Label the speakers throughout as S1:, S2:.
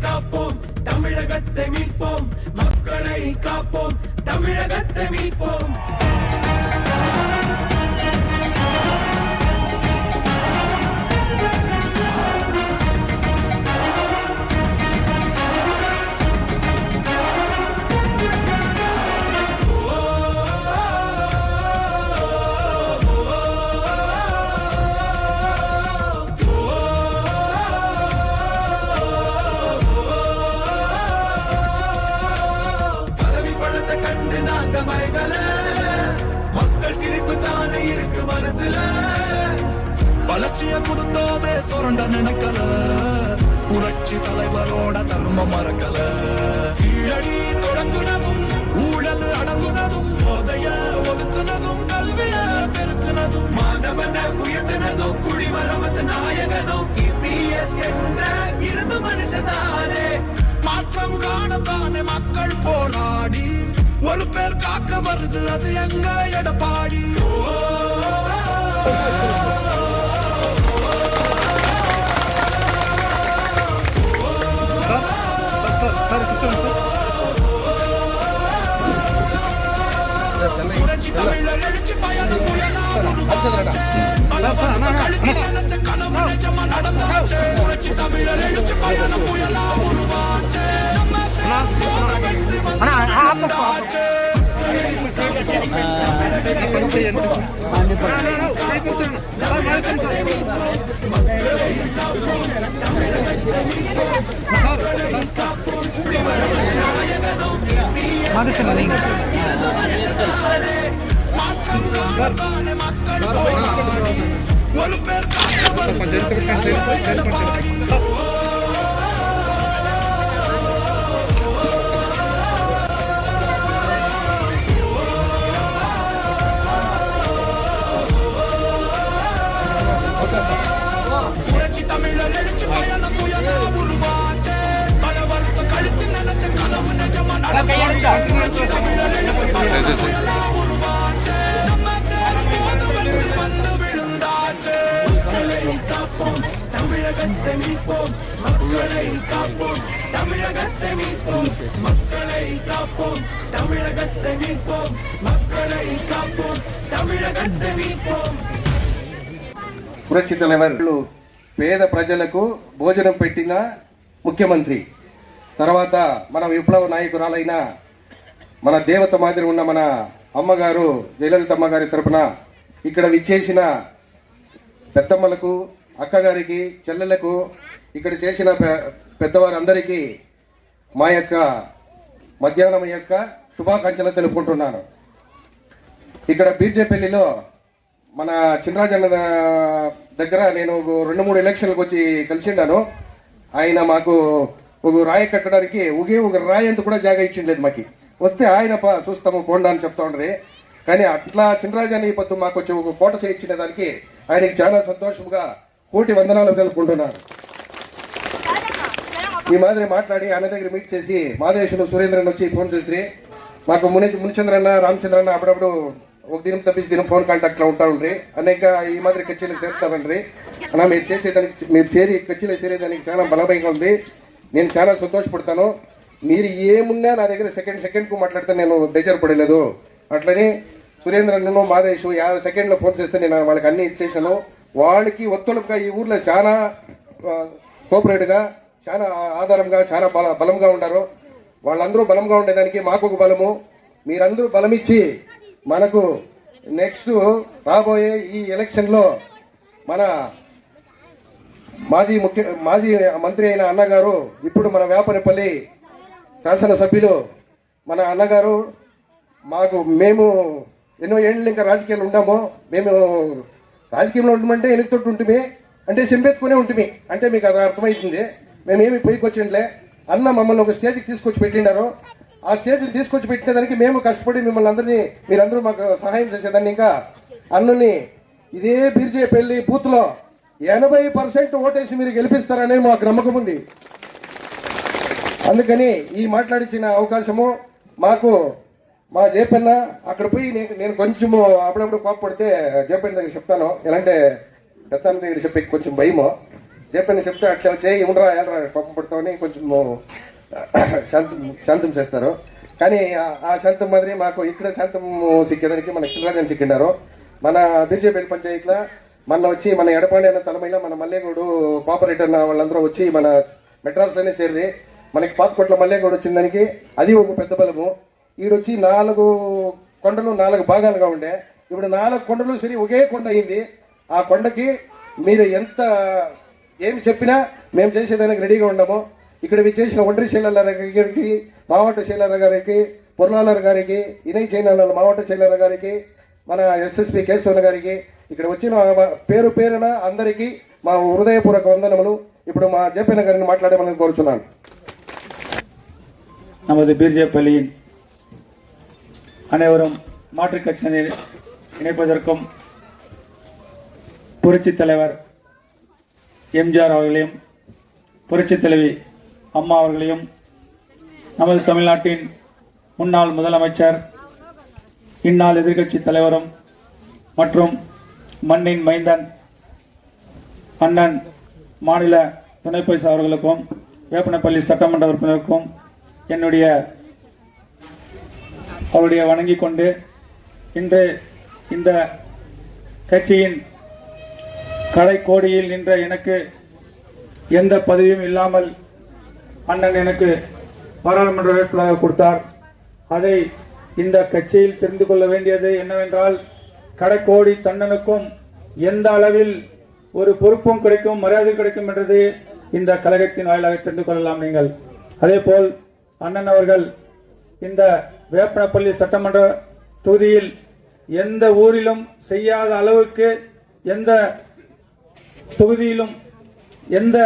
S1: காப்போம் தமிழகத்தை மீட்போம் மக்களை காப்போம் தமிழகத்தை மீட்போம் மக்கள் சிரிப்பு தானே இருக்கு மனசுல வளர்ச்சிய கொடுத்தோமே சுரண்ட நினைக்கல புரட்சி தலைவரோட தர்மம் மறக்கல கீழடி தொடங்குனதும் ஊழல் அடங்குனதும் போதைய ஒதுக்குனதும் கல்விய பெருக்குனதும் மாணவனை உயர்த்தினதும் குடிமரமத்து நாயகனும் இபிஎஸ் என்ற இரும்பு மனுஷனானே மாற்றம் காணத்தானே மக்கள் போராடி ஒரு பேர் காக்க வருது அது எங்க எடப்பாடி புரட்சி தமிழர் எழுச்சி பயணம் புயலா உருவாச்சே பல வருஷம் கழிச்சு நினைச்ச கனவு நிஜமா நடந்தாச்சே புரட்சி தமிழர் எழுச்சி பயணம் புயலா உருவாச்சே நம்ம சேர்ந்து வெற்றி வந்தாச்சே மாற்றம் காணத்தானே மக்கள் போராடி ஒரு பேர் காக்க வருது எடப்பாடி புரட்சி தமிழர் எழுச்சி பயணம் புயலா உருவாச்சே பல வருஷம் கழிச்சு நினைச்ச கனவு நிஜமா நடந்தாச்சே புரட்சி தமிழர் எழுச்சி பயணம் புயலா உருவாச்சே நம்ம சேரும்போது வெற்றி வந்து விழுந்தாச்சே மக்களை காப்போம் தமிழகத்தை மீட்போம் மக்களை காப்போம் தமிழகத்தை மீட்போம் மக்களை காப்போம் தமிழகத்தை மீட்போம் மக்களை காப்போம் தமிழகத்தை மீட்போம்
S2: పురక్షి తలైవర్ పేద ప్రజలకు భోజనం పెట్టిన ముఖ్యమంత్రి తర్వాత మన విప్లవ నాయకురాలైన మన దేవత మాదిరి ఉన్న మన అమ్మగారు జయలలితమ్మ గారి తరపున ఇక్కడ విచ్చేసిన పెద్దమ్మలకు అక్కగారికి చెల్లెలకు ఇక్కడ చేసిన పెద్దవారందరికీ మా యొక్క మధ్యాహ్నం యొక్క శుభాకాంక్షలు తెలుపుకుంటున్నాను. ఇక్కడ బీర్జేపల్లిలో మన చినరాజన్న దగ్గర నేను 2-3 ఎలక్షన్లకు వచ్చి కలిసిండాను. ఆయన మాకు ఒక రాయి కట్టడానికి ఒక రాయి అంత కూడా జాగా ఇచ్చిండలేదు. మాకు వస్తే ఆయన చూస్తాము పోండా అని చెప్తా ఉండ్రి. కానీ అట్లా చినరాజన్న ఈ పొద్దు మాకు వచ్చి ఒక కోట చేయించిన దానికి ఆయనకి చాలా సంతోషంగా కోటి వందనాలు తెలుపుకుంటున్నాను. ఈ మాదిరి మాట్లాడి ఆయన దగ్గర మీట్ చేసి మాదేశులు సురేంద్రన్ వచ్చి ఫోన్ చేసి మాకు మునిచంద్రన్న రామచంద్రన్న అప్పుడప్పుడు ఒక దినం తప్పించి దినం ఫోన్ కాంటాక్ట్లో ఉంటా ఉండ్రి. అనేక ఈ మాదిరి కచ్చిలు చేస్తారండ్రి. అలా మీరు చేసేదానికి మీరు కచ్చిలో చేరేదానికి చాలా బలభయంగా ఉంది. నేను చాలా సంతోషపడతాను. మీరు ఏమున్నా నా దగ్గర సెకండ్కు మాట్లాడితే నేను బేజారుపడలేదు. అట్లనే సురేంద్రన్ను మాదేశ్ 50 సెకండ్లో ఫోన్ చేస్తే నేను వాళ్ళకి అన్ని ఇచ్చేసాను. వాళ్ళకి ఒత్తులుగా ఈ ఊర్లో చాలా కోఆపరేట్గా చాలా ఆధారంగా చాలా బలంగా ఉన్నారు. వాళ్ళందరూ బలంగా ఉండేదానికి మాకు ఒక బలము. మీరందరూ బలమిచ్చి మనకు నెక్స్ట్ రాబోయే ఈ ఎలక్షన్లో మన మాజీ మంత్రి అయిన అన్నగారు ఇప్పుడు మన వేపనపల్లి శాసనసభ్యులు మన అన్నగారు మేము ఎన్నో ఏళ్ళు ఇంకా రాజకీయాలు ఉన్నాము. మేము రాజకీయంలో ఉండమంటే ఎన్నికతోటి ఉంటుంది అంటే సింపెత్తుకునే ఉంటుంది అంటే మీకు అది అర్థమవుతుంది. మేమేమి పైకి వచ్చిండలే. అన్న మమ్మల్ని ఒక స్టేజ్కి తీసుకొచ్చి పెట్టిండారు. ఆ స్టేజ్ని తీసుకొచ్చి పెట్టినదానికి మేము కష్టపడి మిమ్మల్ని అందరినీ మీరందరూ మాకు సహాయం చేసేదాన్ని ఇంకా అన్నుని ఇదే బీర్జేపల్లి బూత్లో 80% ఓటేసి మీరు గెలిపిస్తారనే మాకు నమ్మకం ఉంది. అందుకని ఈ మాట్లాడించిన అవకాశము మాకు మా జేపన్న అక్కడ పోయి నేను కొంచెము అప్పుడప్పుడు కోపపడితే జేపన్న దగ్గర చెప్తాను. ఎలాంటే పెద్దన్న దగ్గర చెప్పి కొంచెం భయము. చెప్పని చెప్తే అట్లా చేయి ఉండరా ఎల్రా పప్పు పడతామని కొంచెం శాంతం చేస్తారు. కానీ ఆ శాంతం మాదిరి మాకు ఇక్కడ శాంతం సిక్కేదానికి మన కిల్రాజన్ సిక్కినారు. మన బీజేపీ పంచాయతీలో మన వచ్చి మన ఎడపాడి అన్న తలమైలో మన మల్లేగూడు కోఆపరేటర్ వాళ్ళందరూ వచ్చి మన మెడ్రాస్లోనే చేరి మనకి 10 కోట్ల మల్లేగూడు వచ్చిన దానికి అది ఒక పెద్ద బలము. ఈడొచ్చి 4 కొండలు 4 భాగాలుగా ఉండే, ఇప్పుడు 4 కొండలు సరి ఒకే కొండ అయింది. ఆ కొండకి మీరు ఎంత ఏమి చెప్పినా మేము చేసేదానికి రెడీగా ఉండము. ఇక్కడ విచ్చేసిన ఒండ్రి శైలర గారికి, మావట శైలర గారికి, పొర్లాలర్ గారికి, ఇనై చైనాల మావట శైలర గారికి, మన ఎస్ఎస్పి కేశవన్ గారికి, ఇక్కడ వచ్చిన పేరు పేరున అందరికీ మా హృదయపూర్వక వందనములు. ఇప్పుడు మా జేపీన గారిని మాట్లాడేమని కోరుచున్నాను.
S3: நமது பிஜேபியின் அனைவரும் மாற்றுக் கட்சியினர் இணைப்பதற்கும் புரட்சி தலைவர் எம்ஜிஆர் அவர்களையும் புரட்சி தலைவி அம்மா அவர்களையும் நமது தமிழ்நாட்டின் முன்னாள் முதலமைச்சர் இந்நாள் எதிர்க்கட்சி தலைவரும் மற்றும் மண்ணின் மைந்தன் அண்ணன் மாநில துணை பொதுச் அவர்களுக்கும் வேப்பனப்பள்ளி சட்டமன்ற உறுப்பினருக்கும் என்னுடைய அவருடைய வணங்கிக் கொண்டு இன்று இந்த கட்சியின் கடைக்கோடியில் நின்ற எனக்கு எந்த பதவியும் இல்லாமல் அண்ணன் எனக்கு பாராளுமன்ற வேட்பாளராக கொடுத்தார். அதை இந்த கட்சியில் தெரிந்து கொள்ள வேண்டியது என்னவென்றால், கடைக்கோடி தன்னனுக்கும் எந்த அளவில் ஒரு பொறுப்பும் கிடைக்கும், மரியாதை கிடைக்கும் என்றது இந்த கழகத்தின் வாயிலாக தெரிந்து கொள்ளலாம். நீங்கள் அதேபோல் அண்ணன் அவர்கள் இந்த வேப்பனப்பள்ளி சட்டமன்ற தொகுதியில் எந்த ஊரிலும் செய்யாத அளவுக்கு, எந்த தொகுதியிலும் எந்த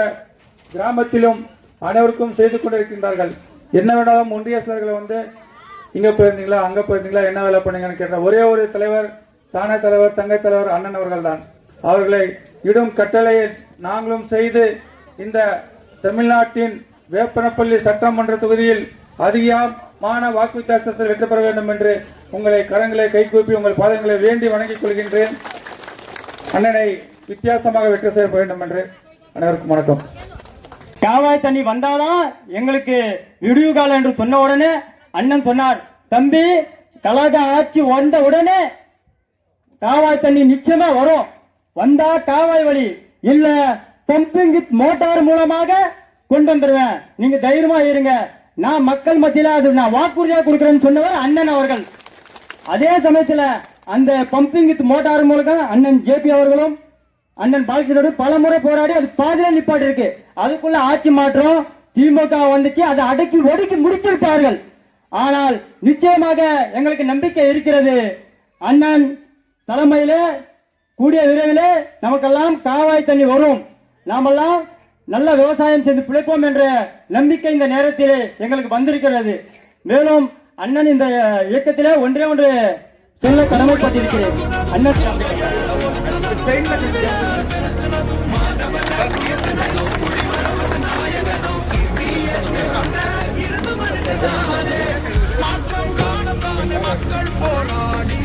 S3: கிராமத்திலும் அனைவருக்கும் செய்து கொண்டிருக்கின்றார்கள். என்ன வேணாலும் ஒன்றிய செயலர்களை வந்து இங்க போயிருந்தீங்களா, அங்க போயிருந்தீங்களா, என்ன வேலை பண்ணீங்கன்னு கேட்ட ஒரே ஒரு தலைவர், தானே தலைவர், தங்கை தலைவர் அண்ணன் அவர்கள் தான். அவர்களை இடும் கட்டளையை நாங்களும் செய்து இந்த தமிழ்நாட்டின் வேப்பனப்பள்ளி சட்டமன்ற தொகுதியில் அதிகமான வாக்கு வித்தியாசத்தில் வெற்றி பெற வேண்டும் என்று உங்களை கரங்களை கைகூப்பி உங்கள் பாதங்களை வேண்டி வணங்கிக் கொள்கின்றேன். அண்ணனை வித்தியாசமாக வெற்றி செய்ய வேண்டும் என்று அனைவருக்கும் வணக்கம்.
S4: காவாய் தண்ணி வந்தாதான் எங்களுக்கு விடிவு காலம் என்று சொன்ன உடனே அண்ணன் சொன்னார், தம்பி கழக ஆட்சி வந்த உடனே காவாய் தண்ணி நிச்சயமா வரும், வந்தா காவாய் வழி இல்ல பம்பிங் மோட்டார் மூலமாக கொண்டு வந்துருவேன், நீங்க தைரியமா இருங்க, நான் மக்கள் மத்தியில அது நான் வாக்குறுதியா கொடுக்கிறேன்னு சொன்னவர் அண்ணன் அவர்கள். அதே சமயத்துல அந்த பம்பிங் மோட்டார் மூலம் அண்ணன் ஜேபி அவர்களும் அண்ணன் பாலகிருஷ்ணோடு பல முறை போராடி அது பாதியில நிப்பாட்டி இருக்கு. அதுக்குள்ள ஆட்சி மாற்றம் திமுக வந்துச்சு, அதை அடக்கி ஒடுக்கி முடிச்சிருப்பார்கள். ஆனால் நிச்சயமாக எங்களுக்கு நம்பிக்கை இருக்கிறது, அண்ணன் தலைமையில கூடிய விரைவில் நமக்கெல்லாம் காவாய் தண்ணி வரும், நாமெல்லாம் நல்ல விவசாயம் செய்து பிழைப்போம் என்ற நம்பிக்கை இந்த நேரத்தில் எங்களுக்கு வந்திருக்கிறது. மேலும் அண்ணன் இந்த இயக்கத்திலே ஒன்றே ஒன்று சொல்ல கடமைப்பட்டிருக்கிறேன். அண்ணன்
S1: மாற்றம் காணத்தானே மக்கள் போராடி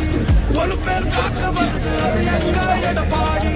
S1: ஒரு பேர் காக்க வருது, அது எங்க எடப்பாடி.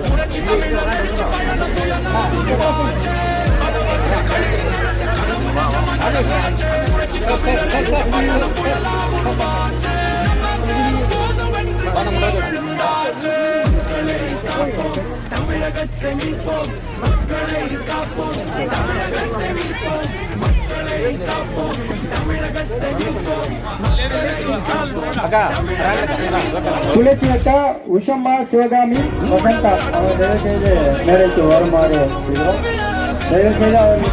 S1: புரட்சி தமிழர் எழுச்சி பயண புயலா உருவாச்சு, பல வருஷம் கழிச்சு நினைச்ச கனவு நிஜமா நடந்தாச்சு. புரட்சி தமிழர் எழுச்சி பயண புயலா உருவாச்சு, நம்ம சேரும் போது வெற்றி வந்து விழுந்தாச்சு. மக்களை காப்போம், தமிழகத்தை மீட்போம், மக்களை காப்போம், தமிழகத்தை மீட்போம், மக்களை காப்போம், தமிழகத்தை மீட்போம், மக்களை காப்போம்.
S4: துளசி அக்கா, உஷம்மா, சிவகாமி, வசந்தா அவர் தயவுசெய்து மேடைக்கு வருமாறு தயவுசெய்து அவர்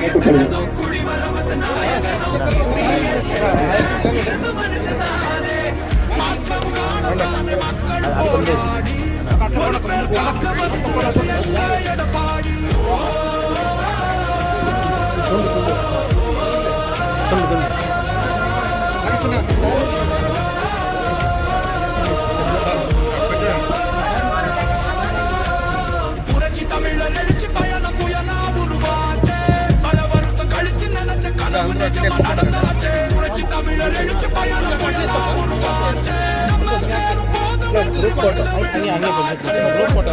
S4: கேட்டுக்கொள்கிறேன்.
S1: மாற்றம் காணத்தானே மக்கள் போராடி ஒரு பேர் காக்க வருது, அது எங்க எடப்பாடி. புரட்சி தமிழர் எழுச்சி பயண புயலா உருவாச்சு, நிஜமா நடந்தாச்சு புரட்சி தமிழர் எழுச்சி பயணம் புயலா உருவாச்சு நம்ம சேரும் போது வெற்றி வந்து விழுந்தாச்சு மக்களை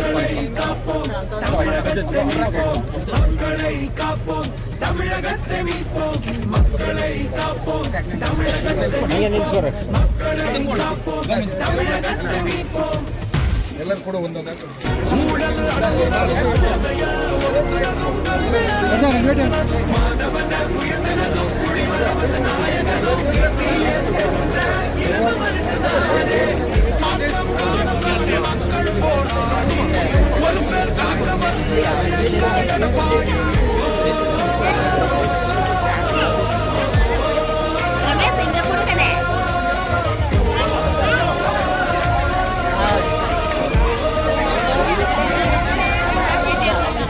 S1: காப்போம் தமிழகத்தை மீட்போம் மக்களை காப்போம் தமிழகத்தை மீட்போம் மக்களை காப்போம் தமிழகத்தை மீட்போம் மக்களை காப்போம் தமிழகத்தை மீட்போம்
S2: ಎಲ್ಲರೂ ಕೂಡ ಒಂದೊಂದು
S1: ஊழல் அடங்குவதும் போதைய ஒடுக்குவதும் கல்வியை மாணவன உயர்ந்தனதும் குடிமரவது நாயகனும் EPS என்ற இருந்த மனுஷனாரே மாற்றம் காண மக்கள் போராடி ஒரு பேர் காக்க வருது அது எங்க எடப்பாடி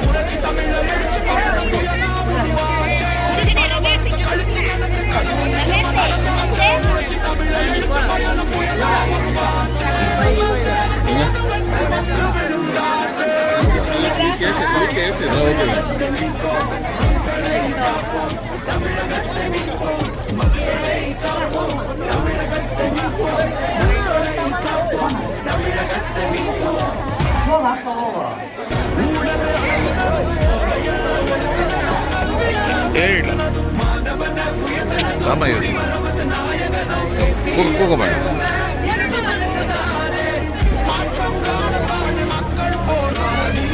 S1: புரட்சி தமிழர் எழுச்சி பயணம் புயலா உருவாச்சு கழிச்சு நினைச்ச கனவு நிஜமா நடந்தாச்சு புரட்சி தமிழர் எழுச்சி பயணம் புயலா உருவாச்சு போது வென்று வந்து விழுந்தாச்சு தமிழகத்தை மீட்போம் மக்களை காப்போம் தமிழகத்தை மீட்போம் மக்களை காப்போம் தமிழகத்தை மீட்போம் ஊழல் அடங்குனதும் போதைய ஒடுக்குனதும் கல்வியை பெருக்குனதும் மாணவன உயர்ந்தனதும் குடிமரவது நாயகனும் இருந்த மனுஷனாரே மாற்றம் காண மக்கள் போராடி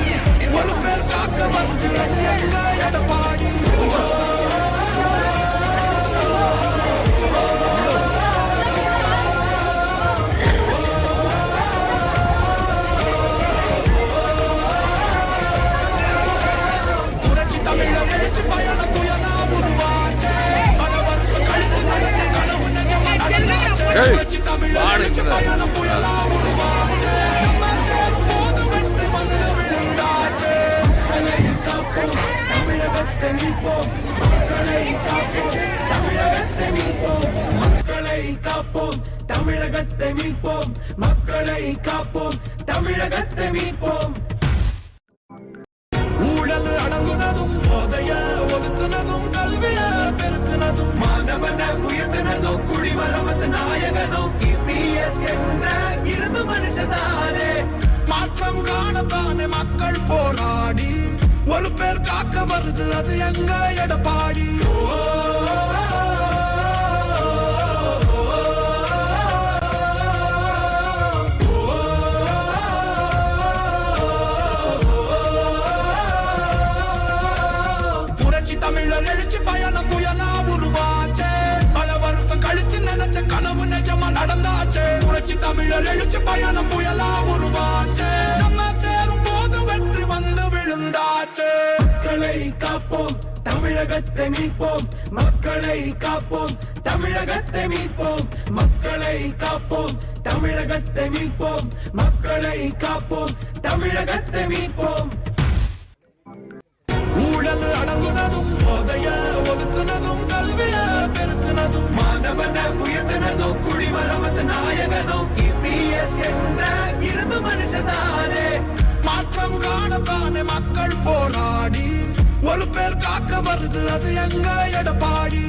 S1: ஒரு பேர் காக்க வருது அது எங்க எடப்பாடி புரட்சி தமிழர் எழுச்சி பயணம் புயலா உருவாச்சு பல வருஷம் கழிச்சு நினைச்ச கனவு நிஜமா நடந்தாச்சு புரட்சி தமிழர் எழுச்சி பயணம் புயலா உருவாச்சு நம்ம சேரும் போது வெற்றி வந்து விழுந்தாச்சு மக்களை காப்போம் தமிழகத்தை மீட்போம் மக்களை காப்போம் தமிழகத்தை மீட்போம் மக்களை காப்போம் தமிழகத்தை மீட்போம் மக்களை காப்போம் தமிழகத்தை மீட்போம் ஊழல் அடங்குனதும் போதைய ஒதுக்குனதும் கல்விய பெருக்குனதும் மாணவன உயர்த்தினதும் குடிமரவது நாயகனும் EPS என்ற இருந்த மனுஷனாரே மாற்றம் காணத்தானே மக்கள் போராடி ஒரு பேர் காக்க வருது அது எங்க எடப்பாடி புரட்சி தமிழர் எழுச்சி பயணம் புயலா உருவாச்சு பல வருஷம் கழிச்சு நினைச்ச கனவு நிஜமா நடந்தாச்சு புரட்சி தமிழர் எழுச்சி பயணம் புயலா உருவாச்சு நம்ம சேரும் போது வெற்றி வந்து விழுந்தாச்சு மக்களை காப்போம் தமிழகத்தை மீட்போம் மக்களை காப்போம் தமிழகத்தை மீட்போம் மக்களை காப்போம் தமிழகத்தை மீட்போம் மக்களை காப்போம் தமிழகத்தை மீட்போம் ஊழல் அடங்குனதும் போதைய ஒதுக்குனதும் கல்விய பெருக்குனதும் மாணவன உயர்த்தினதும் குடிமரவது நாயகனும் EPS என்ற இருந்த மனுஷனாரே மாற்றம் காணத்தானே மக்கள் போராடி ஒரு பேர் காக்க வருது அது எங்க எடப்பாடி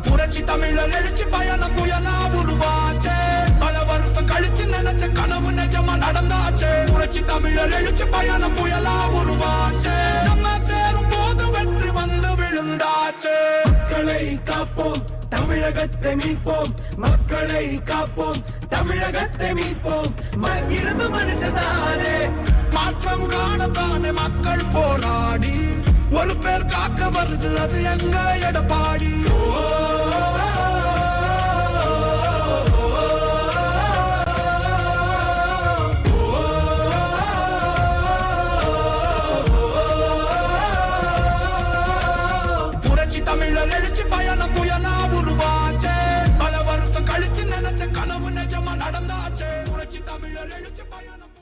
S1: புரட்சி தமிழர் எழுச்சி பயணம் புயலா உருவாச்சு பல வருஷம் கழிச்சு நினைச்ச கனவு நிஜமா நடந்தாச்சு புரட்சி தமிழர் எழுச்சி பயணம் புயலா உருவாச்சு நம்ம சேரும் போது வெற்றி வந்து விழுந்தாச்சு மக்களை காப்போம் தமிழகத்தை மீட்போம் மக்களை காப்போம் தமிழகத்தை மீட்போம் இருந்த மனுஷனாரே மாற்றம் காணத்தானே மக்கள் போராடி ஒரு பேர் காக்க வருது அது எங்க எடப்பாடி புரட்சி தமிழர் எழுச்சி பயணம் புயலா உருவாச்சு பல வருஷம் கழிச்சு நினைச்ச கனவு நிஜமா நடந்தாச்சு புரட்சி தமிழர் எழுச்சி பயணம்